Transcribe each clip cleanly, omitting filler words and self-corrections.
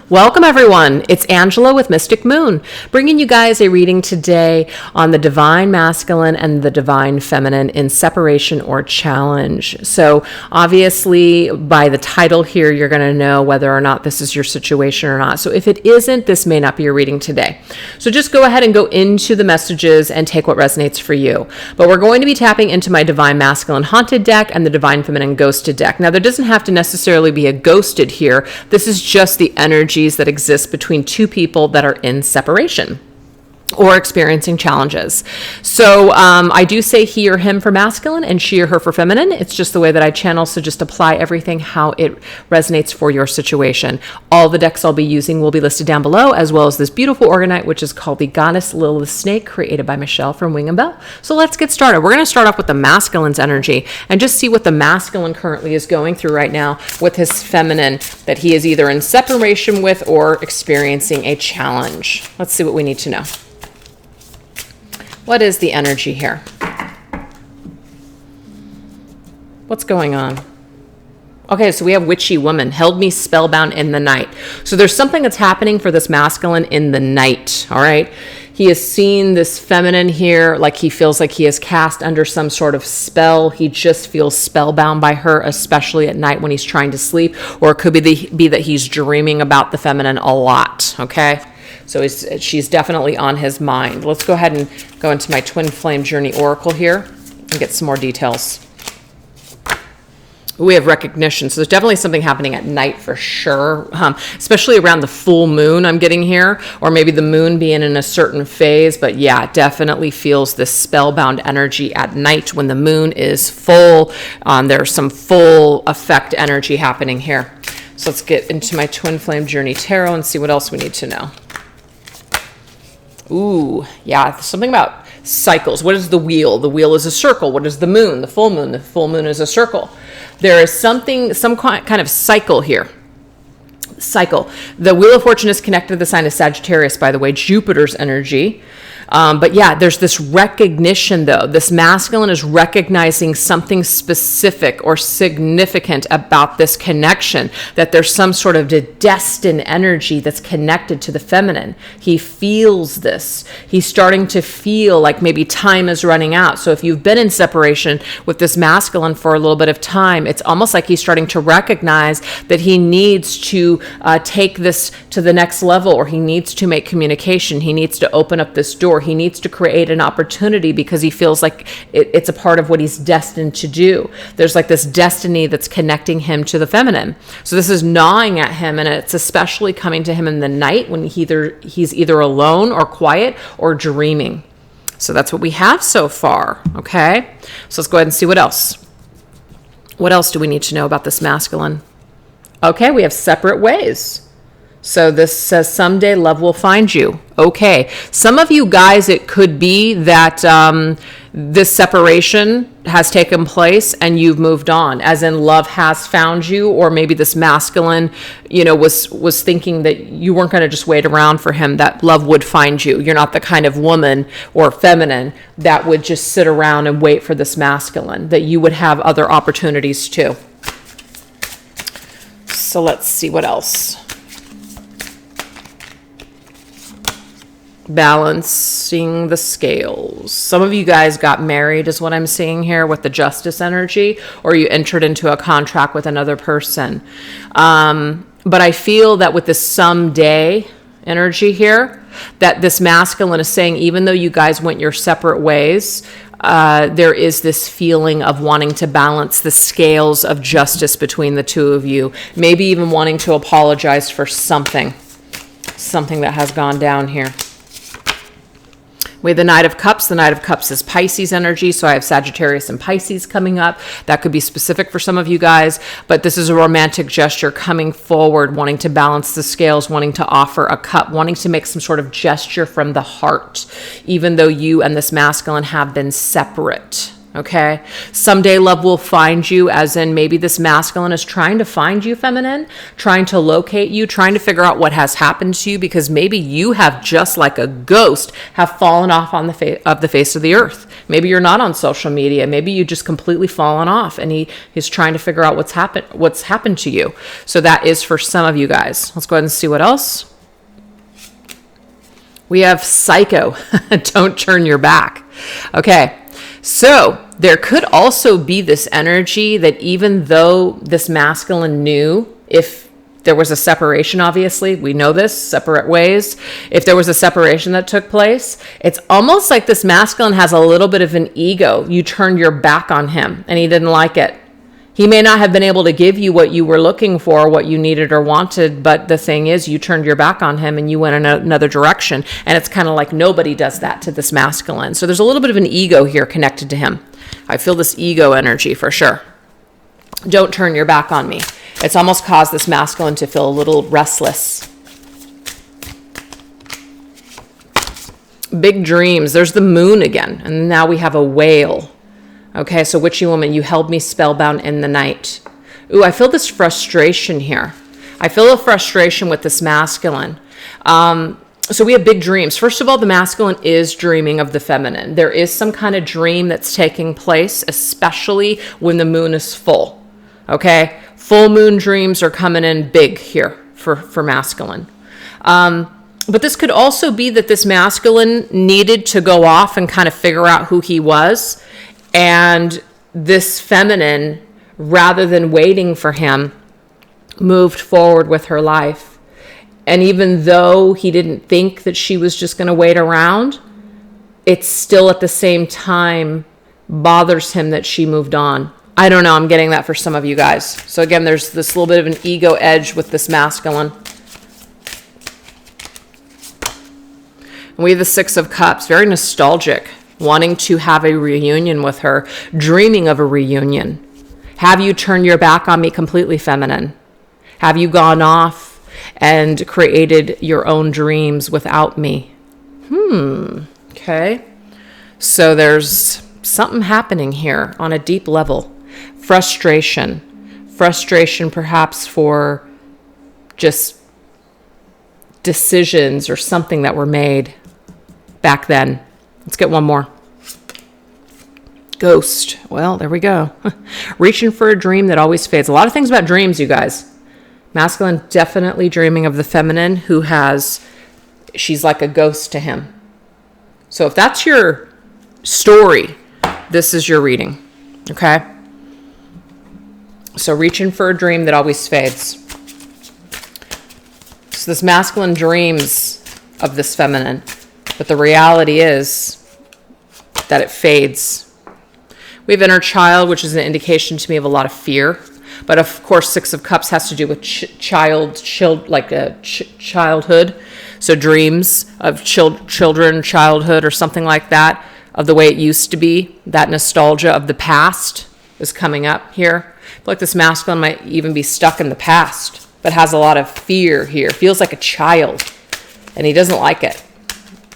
Welcome everyone, it's Angela with Mystic Moon, bringing you guys a reading today on the divine masculine and the divine feminine in separation or challenge. So obviously by the title here, you're going to know whether or not this is your situation or not. So if it isn't, this may not be your reading today. So just go ahead and go into the messages and take what resonates for you. But we're going to be tapping into my divine masculine haunted deck and the divine feminine ghosted deck. Now there doesn't have to necessarily be a ghosted here. This is just the energy that exist between two people that are in separation or experiencing challenges. So I do say he or him for masculine and she or her for feminine. It's just the way that I channel, so just apply everything how it resonates for your situation. All the decks I'll be using will be listed down below, as well as this beautiful organite, which is called the Goddess Lilith Snake, created by Michelle from Wing and Bell. So let's get started. We're going to start off with the masculine's energy and just see what the masculine currently is going through right now with his feminine that he is either in separation with or experiencing a challenge. Let's see what we need to know. What is the energy here? What's going on? Okay, so we have witchy woman, held me spellbound in the night. So there's something that's happening for this masculine in the night, all right? He has seen this feminine here, like he feels like he is cast under some sort of spell. He just feels spellbound by her, especially at night when he's trying to sleep, or it could be that he's dreaming about the feminine a lot, okay? So she's definitely on his mind. Let's go ahead and go into my Twin Flame Journey Oracle here and get some more details. We have recognition. So there's definitely something happening at night for sure, especially around the full moon I'm getting here, or maybe the moon being in a certain phase. But yeah, it definitely feels this spellbound energy at night when the moon is full. There's some full effect energy happening here. So let's get into my Twin Flame Journey Tarot and see what else we need to know. Ooh, yeah, something about cycles. What is the wheel? The wheel is a circle. What is the moon? The full moon. The full moon is a circle. There is some kind of cycle here. Cycle. The Wheel of Fortune is connected to the sign of Sagittarius, by the way, Jupiter's energy. But yeah, there's this recognition though. This masculine is recognizing something specific or significant about this connection, that there's some sort of destined energy that's connected to the feminine. He feels this. He's starting to feel like maybe time is running out. So if you've been in separation with this masculine for a little bit of time, it's almost like he's starting to recognize that he needs to take this to the next level, or he needs to make communication. He needs to open up this door. He needs to create an opportunity because he feels like it's a part of what he's destined to do. There's like this destiny that's connecting him to the feminine. So this is gnawing at him, and it's especially coming to him in the night when he's either alone or quiet or dreaming. So that's what we have so far, okay? So let's go ahead and see what else. What else do we need to know about this masculine? Okay, we have separate ways. So this says someday love will find you. Okay. Some of you guys, it could be that this separation has taken place and you've moved on, as in love has found you, or maybe this masculine, was thinking that you weren't going to just wait around for him, that love would find you. You're not the kind of woman or feminine that would just sit around and wait for this masculine, that you would have other opportunities too. So let's see what else. Balancing the scales. Some of you guys got married is what I'm seeing here with the justice energy, or you entered into a contract with another person. But I feel that with this someday energy here, that this masculine is saying, even though you guys went your separate ways, there is this feeling of wanting to balance the scales of justice between the two of you, maybe even wanting to apologize for something that has gone down here. We have the Knight of Cups. The Knight of Cups is Pisces energy, so I have Sagittarius and Pisces coming up. That could be specific for some of you guys, but this is a romantic gesture coming forward, wanting to balance the scales, wanting to offer a cup, wanting to make some sort of gesture from the heart, even though you and this masculine have been separate. Okay. Someday love will find you, as in maybe this masculine is trying to find you, feminine, trying to locate you, trying to figure out what has happened to you, because maybe you have, just like a ghost, have fallen off on the face of the earth. Maybe you're not on social media. Maybe you just completely fallen off, and he's trying to figure out what's happened to you. So that is for some of you guys. Let's go ahead and see what else. We have psycho. Don't turn your back. Okay. So there could also be this energy that even though this masculine knew, if there was a separation, obviously, we know this, separate ways, if there was a separation that took place, it's almost like this masculine has a little bit of an ego. You turned your back on him and he didn't like it. He may not have been able to give you what you were looking for, what you needed or wanted, but the thing is, you turned your back on him and you went in another direction. And it's kind of like nobody does that to this masculine. So there's a little bit of an ego here connected to him. I feel this ego energy for sure. Don't turn your back on me. It's almost caused this masculine to feel a little restless. Big dreams. There's the moon again. And now we have a whale. Okay, so witchy woman, you held me spellbound in the night. Ooh, I feel this frustration here. I feel a frustration with this masculine. So we have big dreams. First of all, the masculine is dreaming of the feminine. There is some kind of dream that's taking place, especially when the moon is full. Okay, full moon dreams are coming in big here for masculine. But this could also be that this masculine needed to go off and kind of figure out who he was. And this feminine, rather than waiting for him, moved forward with her life. And even though he didn't think that she was just going to wait around, it still at the same time bothers him that she moved on. I don't know. I'm getting that for some of you guys. So again, there's this little bit of an ego edge with this masculine. And we have the Six of Cups, very nostalgic. Wanting to have a reunion with her, dreaming of a reunion. Have you turned your back on me completely, feminine? Have you gone off and created your own dreams without me? Okay. So there's something happening here on a deep level. Frustration. Frustration perhaps for just decisions or something that were made back then. Let's get one more. Ghost. Well, there we go. Reaching for a dream that always fades. A lot of things about dreams, you guys. Masculine definitely dreaming of the feminine she's like a ghost to him. So if that's your story, this is your reading. Okay? So reaching for a dream that always fades. So this masculine dreams of this feminine. But the reality is that it fades. We have inner child, which is an indication to me of a lot of fear. But of course, Six of Cups has to do with childhood. So dreams of children, childhood, or something like that, of the way it used to be. That nostalgia of the past is coming up here. I feel like this masculine might even be stuck in the past, but has a lot of fear here. Feels like a child, and he doesn't like it.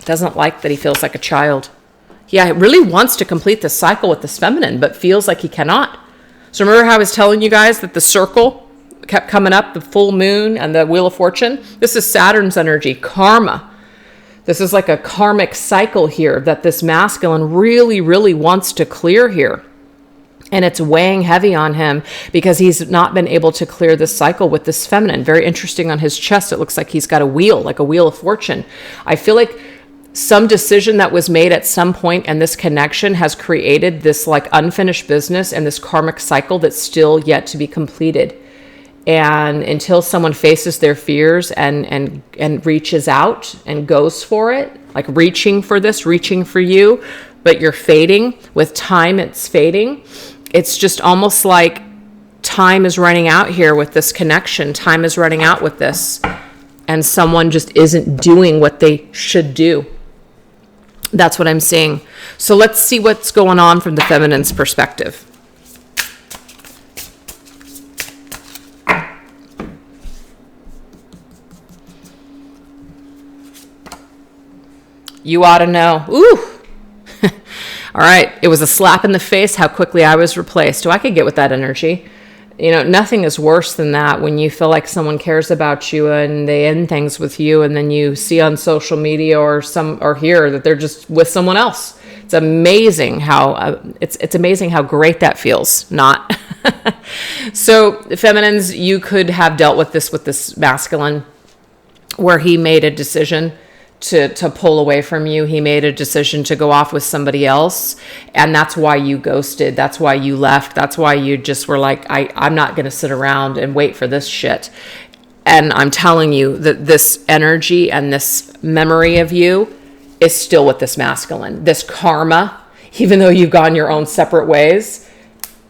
Doesn't like that he feels like a child. Yeah, he really wants to complete the cycle with this feminine, but feels like he cannot. So remember how I was telling you guys that the circle kept coming up, the full moon and the Wheel of Fortune? This is Saturn's energy, karma. This is like a karmic cycle here that this masculine really, really wants to clear here. And it's weighing heavy on him because he's not been able to clear this cycle with this feminine. Very interesting on his chest. It looks like he's got a wheel, like a Wheel of Fortune. I feel like some decision that was made at some point and this connection has created this like unfinished business and this karmic cycle that's still yet to be completed. And until someone faces their fears and reaches out and goes for it, like reaching for this, reaching for you, but you're fading. With time, it's fading. It's just almost like time is running out here with this connection. Time is running out with this. And someone just isn't doing what they should do. That's what I'm seeing. So let's see what's going on from the feminine's perspective. You ought to know. Ooh. All right. It was a slap in the face how quickly I was replaced. So I could get with that energy. You know, nothing is worse than that when you feel like someone cares about you and they end things with you, and then you see on social media or hear that they're just with someone else. It's amazing how it's amazing how great that feels. Not so, feminines, you could have dealt with this masculine, where he made a decision to pull away from you. He made a decision to go off with somebody else. And that's why you ghosted. That's why you left. That's why you just were like, I'm not going to sit around and wait for this shit. And I'm telling you that this energy and this memory of you is still with this masculine. This karma, even though you've gone your own separate ways,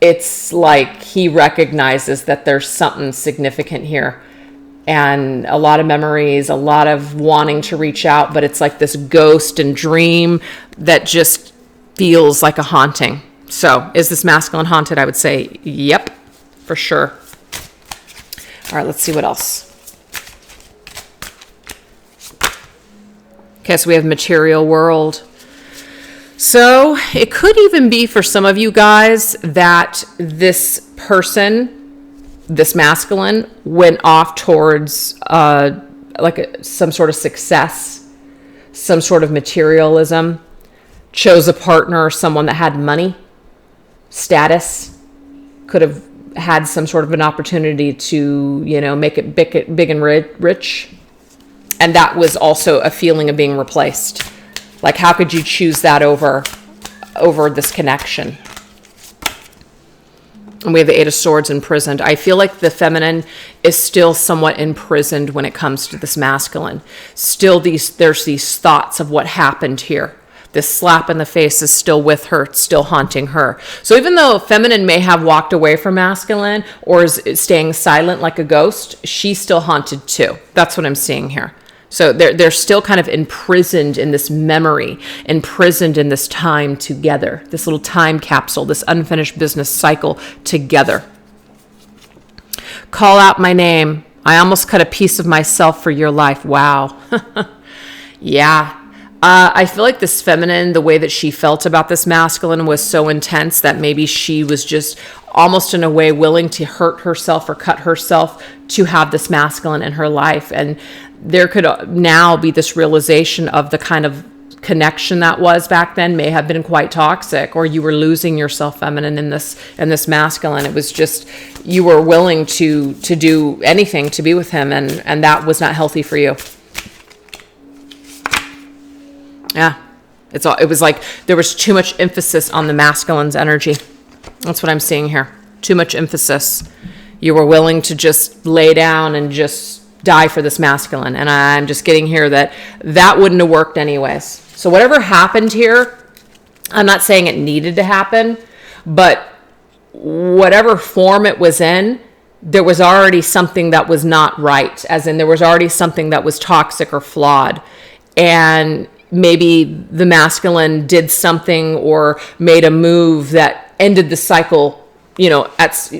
it's like he recognizes that there's something significant here. And a lot of memories, a lot of wanting to reach out, but it's like this ghost and dream that just feels like a haunting. So is this masculine haunted? I would say, yep, for sure. All right, let's see what else. Okay, so we have material world. So it could even be for some of you guys that this person, this masculine, went off towards some sort of success, some sort of materialism, chose a partner or someone that had money, status, could have had some sort of an opportunity to, make it big and rich. And that was also a feeling of being replaced. Like, how could you choose that over this connection? And we have the Eight of Swords imprisoned. I feel like the feminine is still somewhat imprisoned when it comes to this masculine. Still, there's these thoughts of what happened here. This slap in the face is still with her, it's still haunting her. So even though feminine may have walked away from masculine or is staying silent like a ghost, she's still haunted too. That's what I'm seeing here. So they're still kind of imprisoned in this memory, imprisoned in this time together, this little time capsule, this unfinished business cycle together. Call out my name. I almost cut a piece of myself for your life. Wow. Yeah. I feel like this feminine, the way that she felt about this masculine was so intense that maybe she was just almost in a way willing to hurt herself or cut herself to have this masculine in her life. And there could now be this realization of the kind of connection that was back then may have been quite toxic, or you were losing yourself feminine in this masculine. It was just, you were willing to do anything to be with him, and that was not healthy for you. Yeah. It was like there was too much emphasis on the masculine's energy. That's what I'm seeing here. Too much emphasis. You were willing to just lay down and just die for this masculine. And I'm just getting here that wouldn't have worked anyways. So whatever happened here, I'm not saying it needed to happen, but whatever form it was in, there was already something that was not right. As in, there was already something that was toxic or flawed. And maybe the masculine did something or made a move that ended the cycle,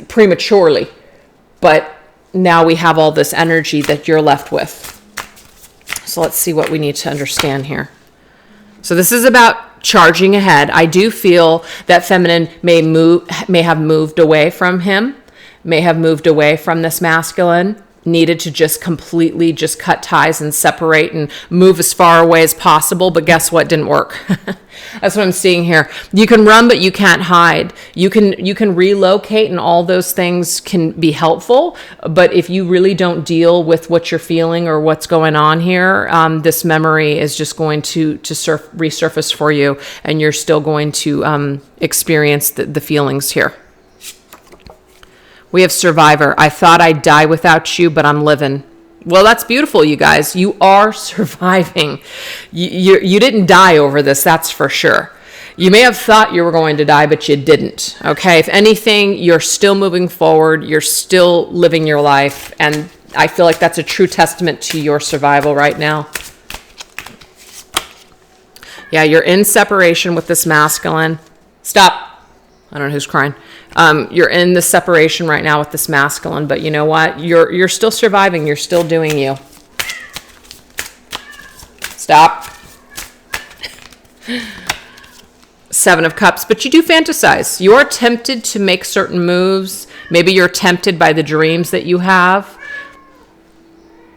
prematurely. But now we have all this energy that you're left with. So let's see what we need to understand here. So this is about charging ahead. I do feel that feminine may have moved away from him, may have moved away from this masculine, needed to just completely just cut ties and separate and move as far away as possible. But guess what? Didn't work. That's what I'm seeing here. You can run, but you can't hide. You can relocate, and all those things can be helpful. But if you really don't deal with what you're feeling or what's going on here, this memory is just going to resurface for you, and you're still going to experience the feelings here. We have survivor. I thought I'd die without you, but I'm living. Well, that's beautiful, you guys. You are surviving. You didn't die over this, that's for sure. You may have thought you were going to die, but you didn't. Okay? If anything, you're still moving forward. You're still living your life. And I feel like that's a true testament to your survival right now. Yeah, you're in separation with this masculine. Stop. I don't know who's crying. You're in the separation right now with this masculine, but you know what? You're still surviving. You're still doing you. Stop. Seven of Cups, but you do fantasize. You're tempted to make certain moves. Maybe you're tempted by the dreams that you have.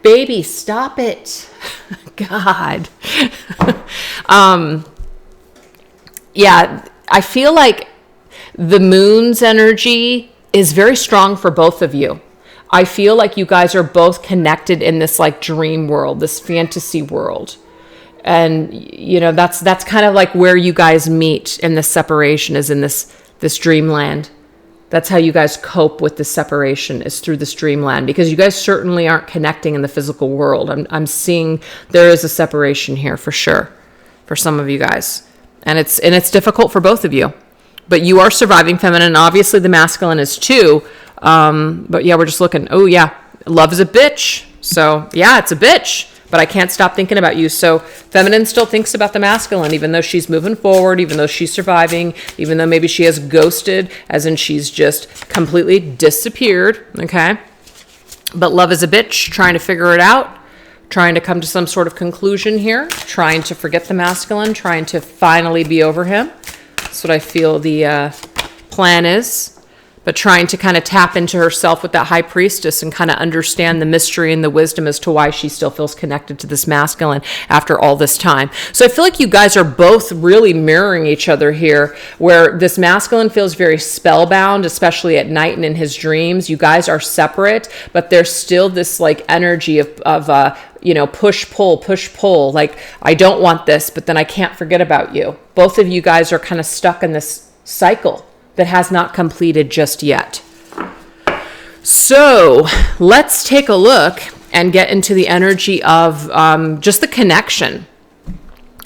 Baby, stop it. God. Yeah, I feel like the moon's energy is very strong for both of you. I feel like you guys are both connected in this like dream world, this fantasy world. And, you know, that's kind of like where you guys meet in this separation, is in this dreamland. That's how you guys cope with the separation, is through this dreamland, because you guys certainly aren't connecting in the physical world. I'm seeing there is a separation here for sure, for some of you guys. And it's difficult for both of you. But you are surviving feminine. Obviously the masculine is too. But yeah, we're just looking. Oh yeah, love is a bitch. So yeah, it's a bitch. But I can't stop thinking about you. So feminine still thinks about the masculine, even though she's moving forward, even though she's surviving, even though maybe she has ghosted, as in she's just completely disappeared, okay? But love is a bitch, trying to figure it out, trying to come to some sort of conclusion here, trying to forget the masculine, trying to finally be over him. That's what I feel the plan is. But trying to kind of tap into herself with that high priestess and kind of understand the mystery and the wisdom as to why she still feels connected to this masculine after all this time. So I feel like you guys are both really mirroring each other here, where this masculine feels very spellbound, especially at night and in his dreams. You guys are separate, but there's still this like energy of you know, push, pull. Like, I don't want this, but then I can't forget about you. Both of you guys are kind of stuck in this cycle that has not completed just yet. So let's take a look and get into the energy of just the connection.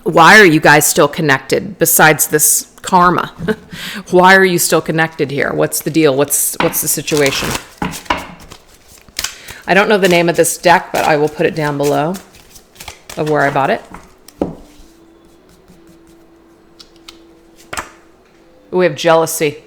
Why are you guys still connected besides this karma? Why are you still connected here? What's the deal? What's the situation? I don't know the name of this deck, but I will put it down below of where I bought it. We have jealousy.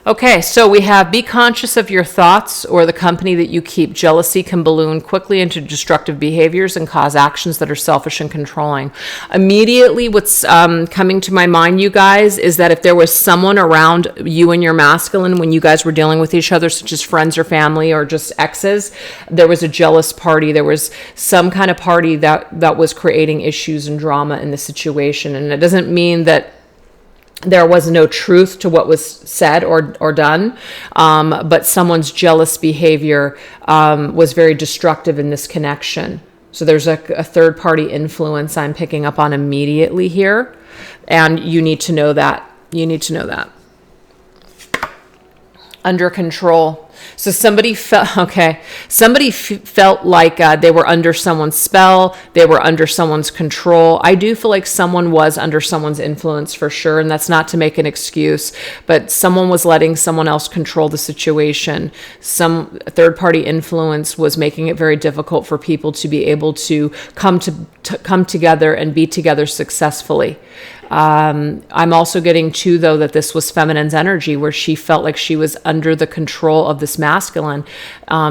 Okay, so we have be conscious of your thoughts or the company that you keep. Jealousy can balloon quickly into destructive behaviors and cause actions that are selfish and controlling. Immediately, what's coming to my mind, you guys, is that if there was someone around you and your masculine when you guys were dealing with each other, such as friends or family or just exes, there was a jealous party. There was some kind of party that was creating issues and drama in the situation. And it doesn't mean that there was no truth to what was said or done, but someone's jealous behavior was very destructive in this connection. So there's a third-party influence I'm picking up on immediately here, and you need to know that. You need to know that. Under control. So somebody felt like they were under someone's spell, they were under someone's control. I do feel like someone was under someone's influence for sure, and that's not to make an excuse, but someone was letting someone else control the situation. Some third-party influence was making it very difficult for people to be able to come together and be together successfully. I'm also getting too, though, that this was feminine's energy, where she felt like she was under the control of this masculine.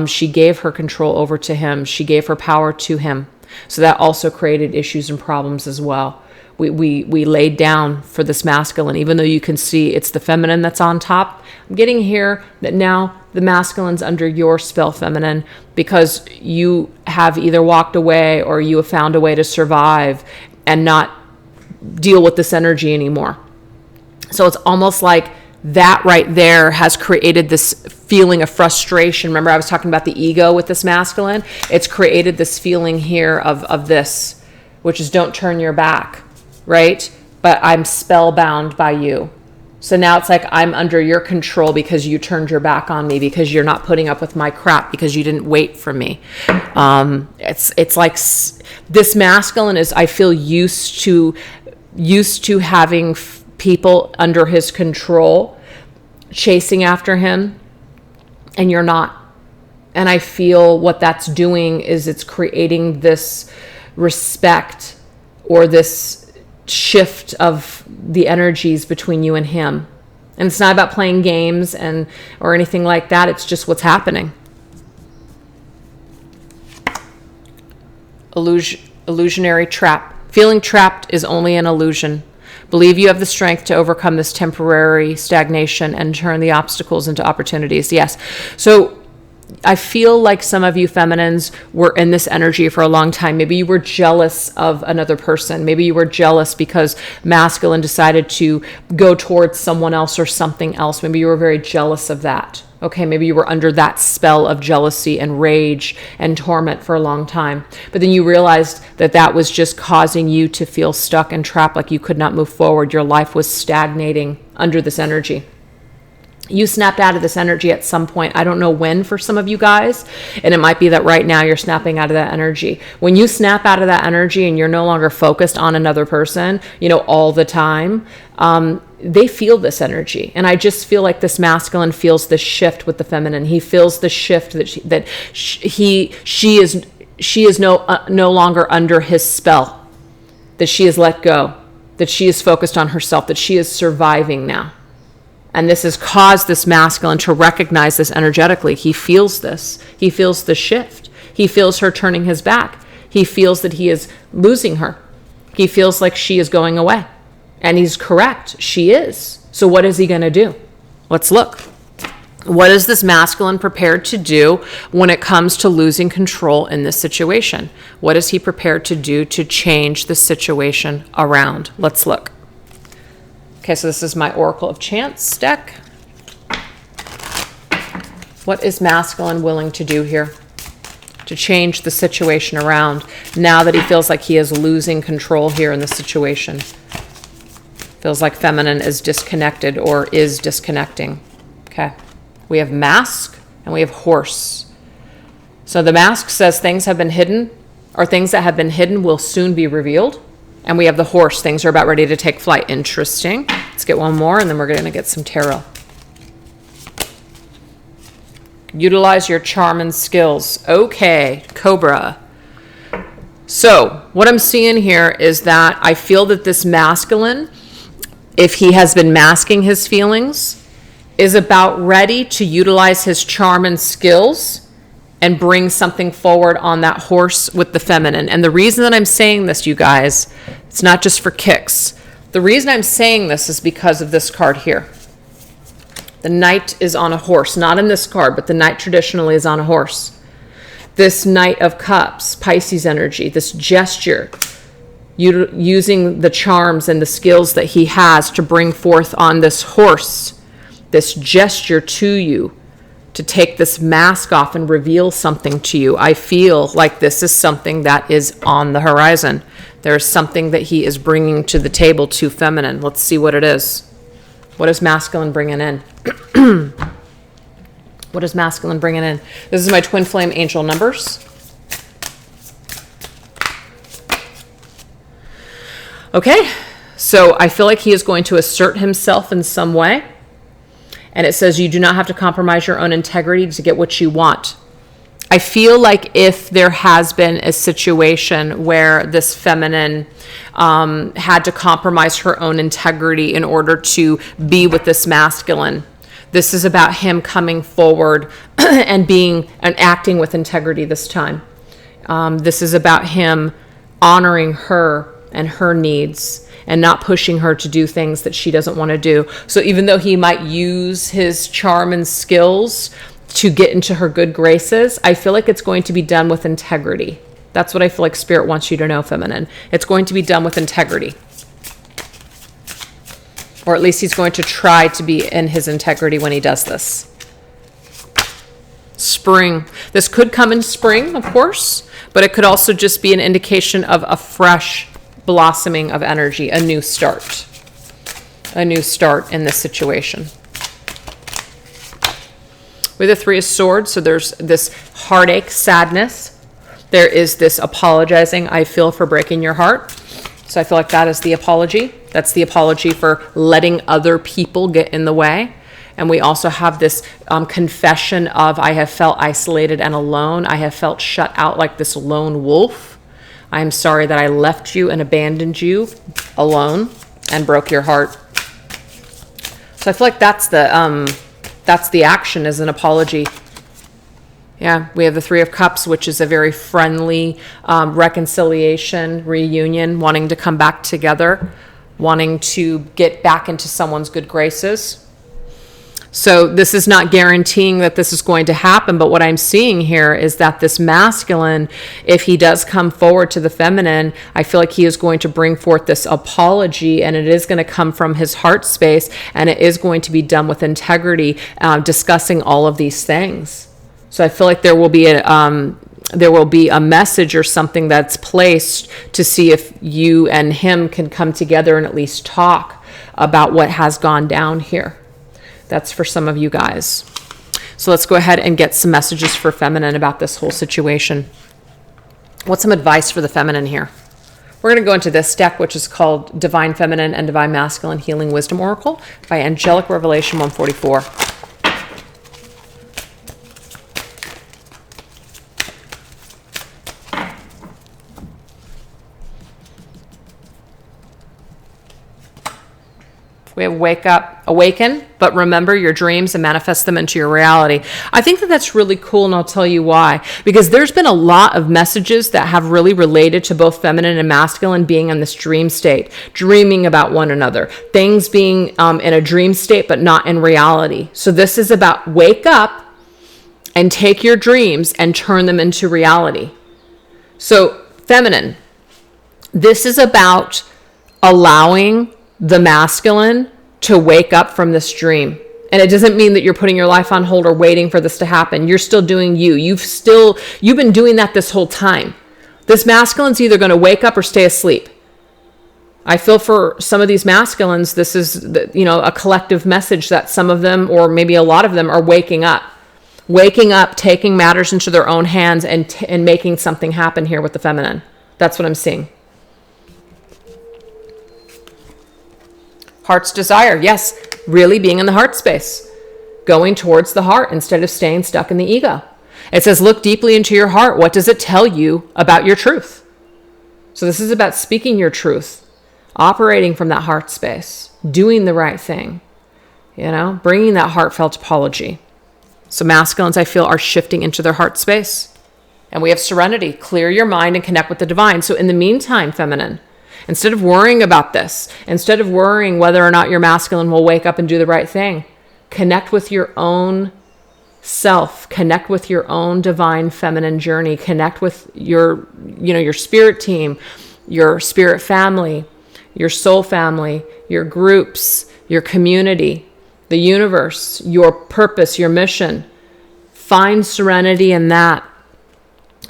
She gave her control over to him. She gave her power to him. So that also created issues and problems as well. We laid down for this masculine, even though you can see it's the feminine that's on top. I'm getting here that now the masculine's under your spell, feminine, because you have either walked away or you have found a way to survive and not deal with this energy anymore. So it's almost like that right there has created this feeling of frustration. Remember, I was talking about the ego with this masculine? It's created this feeling here of this, which is don't turn your back, right? But I'm spellbound by you. So now it's like I'm under your control because you turned your back on me, because you're not putting up with my crap, because you didn't wait for me. It's like this masculine is, I feel, used to having people under his control chasing after him, and you're not. And I feel what that's doing is it's creating this respect or this shift of the energies between you and him. And it's not about playing games or anything like that. It's just what's happening. Illusionary trap. Feeling trapped is only an illusion. Believe you have the strength to overcome this temporary stagnation and turn the obstacles into opportunities. Yes. So I feel like some of you feminines were in this energy for a long time. Maybe you were jealous of another person. Maybe you were jealous because masculine decided to go towards someone else or something else. Maybe you were very jealous of that. Okay, maybe you were under that spell of jealousy and rage and torment for a long time. But then you realized that that was just causing you to feel stuck and trapped, like you could not move forward. Your life was stagnating under this energy. You snapped out of this energy at some point. I don't know when for some of you guys. And it might be that right now you're snapping out of that energy. When you snap out of that energy and you're no longer focused on another person, all the time, they feel this energy. And I just feel like this masculine feels the shift with the feminine. He feels the shift that she is no longer under his spell, that she is let go, that she is focused on herself, that she is surviving now. And this has caused this masculine to recognize this energetically. He feels this. He feels the shift. He feels her turning his back. He feels that he is losing her. He feels like she is going away. And he's correct. She is. So what is he going to do? Let's look. What is this masculine prepared to do when it comes to losing control in this situation? What is he prepared to do to change the situation around? Let's look. Okay, so this is my Oracle of Chance deck. What is masculine willing to do here to change the situation around now that he feels like he is losing control here in the situation? Feels like feminine is disconnected or is disconnecting. Okay, we have mask and we have horse. So the mask says things have been hidden, or things that have been hidden will soon be revealed. And we have the horse. Things are about ready to take flight. Interesting. Let's get one more, and then we're going to get some tarot. Utilize your charm and skills. Okay, Cobra. So what I'm seeing here is that I feel that this masculine, if he has been masking his feelings, is about ready to utilize his charm and skills and bring something forward on that horse with the feminine. And the reason that I'm saying this, you guys, it's not just for kicks. The reason I'm saying this is because of this card here. The Knight is on a horse, not in this card, but the Knight traditionally is on a horse. This Knight of Cups, Pisces energy, this gesture, using the charms and the skills that he has to bring forth on this horse, this gesture to you, to take this mask off and reveal something to you. I feel like this is something that is on the horizon. There's something that he is bringing to the table to feminine. Let's see what it is. What is masculine bringing in? What is masculine bringing in? This is my twin flame angel numbers. Okay, so I feel like he is going to assert himself in some way. And it says you do not have to compromise your own integrity to get what you want. I feel like if there has been a situation where this feminine had to compromise her own integrity in order to be with this masculine, this is about him coming forward and acting with integrity this time. This is about him honoring her and her needs and not pushing her to do things that she doesn't want to do. So even though he might use his charm and skills to get into her good graces, I feel like it's going to be done with integrity. That's what I feel like Spirit wants you to know, feminine. It's going to be done with integrity. Or at least he's going to try to be in his integrity when he does this. Spring. This could come in spring, of course, but it could also just be an indication of a fresh blossoming of energy, a new start in this situation. With the Three of Swords, so there's this heartache, sadness. There is this apologizing, I feel, for breaking your heart. So I feel like that is the apology. That's the apology for letting other people get in the way. And we also have this confession of, I have felt isolated and alone. I have felt shut out like this lone wolf. I am sorry that I left you and abandoned you alone and broke your heart. So I feel like that's the action, as an apology. Yeah, we have the Three of Cups, which is a very friendly reconciliation, reunion, wanting to come back together. wanting to get back into someone's good graces. So this is not guaranteeing that this is going to happen, but what I'm seeing here is that this masculine, if he does come forward to the feminine, I feel like he is going to bring forth this apology, and it is going to come from his heart space, and it is going to be done with integrity, discussing all of these things. So I feel like there will be a message or something that's placed to see if you and him can come together and at least talk about what has gone down here. That's for some of you guys. So let's go ahead and get some messages for feminine about this whole situation. What's some advice for the feminine here? We're going to go into this deck, which is called Divine Feminine and Divine Masculine Healing Wisdom Oracle by Angelic Revelation 144. We have wake up, awaken, but remember your dreams and manifest them into your reality. I think that that's really cool, and I'll tell you why. Because there's been a lot of messages that have really related to both feminine and masculine being in this dream state, dreaming about one another, things being in a dream state but not in reality. So this is about wake up and take your dreams and turn them into reality. So feminine, this is about allowing the masculine to wake up from this dream. And it doesn't mean that you're putting your life on hold or waiting for this to happen. You're still doing you. You've been doing that this whole time. This masculine's either going to wake up or stay asleep. I feel for some of these masculines, this is a collective message that some of them, or maybe a lot of them, are waking up, taking matters into their own hands and making something happen here with the feminine. That's what I'm seeing. Heart's desire. Yes, really being in the heart space. Going towards the heart instead of staying stuck in the ego. It says, look deeply into your heart. What does it tell you about your truth? So this is about speaking your truth, operating from that heart space, doing the right thing, bringing that heartfelt apology. So masculines, I feel, are shifting into their heart space. And we have serenity. Clear your mind and connect with the divine. So in the meantime, feminine, instead of worrying about this, instead of worrying whether or not your masculine will wake up and do the right thing, connect with your own self, connect with your own divine feminine journey, connect with your spirit team, your spirit family, your soul family, your groups, your community, the universe, your purpose, your mission. Find serenity in that.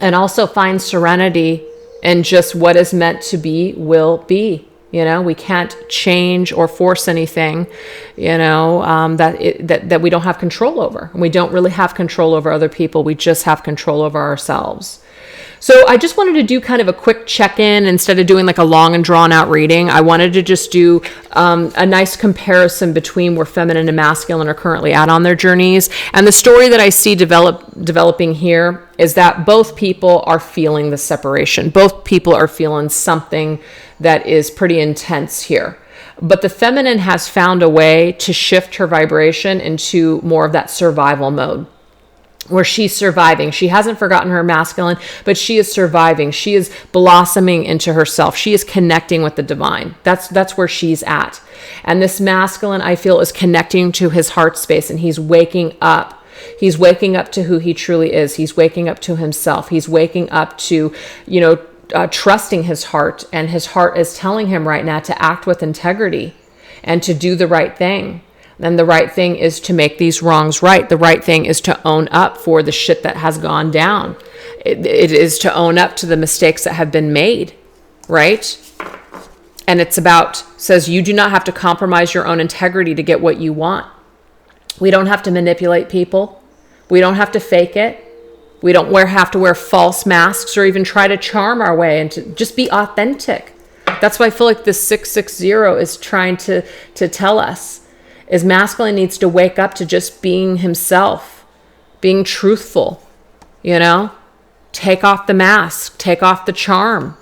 And also find serenity and just what is meant to be will be. We can't change or force anything, that we don't have control over. We don't really have control over other people. We just have control over ourselves. So I just wanted to do kind of a quick check-in instead of doing like a long and drawn-out reading. I wanted to just do a nice comparison between where feminine and masculine are currently at on their journeys. And the story that I see developing here is that both people are feeling the separation. Both people are feeling something that is pretty intense here. But the feminine has found a way to shift her vibration into more of that survival mode, where she's surviving. She hasn't forgotten her masculine, but she is surviving. She is blossoming into herself. She is connecting with the divine. That's where she's at. And this masculine, I feel, is connecting to his heart space, and he's waking up. He's waking up to who he truly is. He's waking up to himself. He's waking up to, trusting his heart. And his heart is telling him right now to act with integrity and to do the right thing. And the right thing is to make these wrongs right. The right thing is to own up for the shit that has gone down. It is to own up to the mistakes that have been made, right? And it's says you do not have to compromise your own integrity to get what you want. We don't have to manipulate people. We don't have to fake it. We don't have to wear false masks or even try to charm our way, and to just be authentic. That's why I feel like this 660 is trying to tell us. Is masculine needs to wake up to just being himself, being truthful, take off the mask, take off the charm,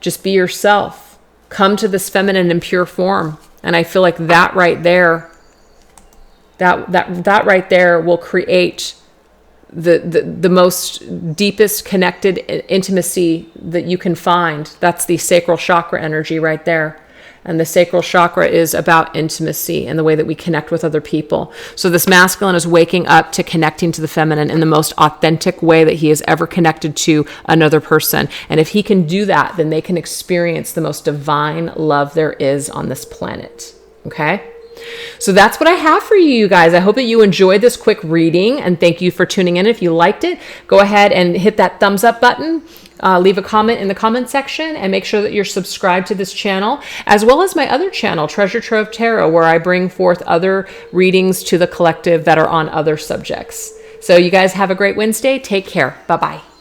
just be yourself, come to this feminine and pure form. And I feel like that right there, that right there will create the most deepest connected intimacy that you can find. That's the sacral chakra energy right there. And the sacral chakra is about intimacy and the way that we connect with other people. So this masculine is waking up to connecting to the feminine in the most authentic way that he has ever connected to another person. And if he can do that, then they can experience the most divine love there is on this planet. Okay? So that's what I have for you guys. I hope that you enjoyed this quick reading, and thank you for tuning in. If you liked it, go ahead and hit that thumbs up button. Leave a comment in the comment section, and make sure that you're subscribed to this channel, as well as my other channel, Treasure Trove Tarot, where I bring forth other readings to the collective that are on other subjects. So you guys have a great Wednesday. Take care. Bye-bye.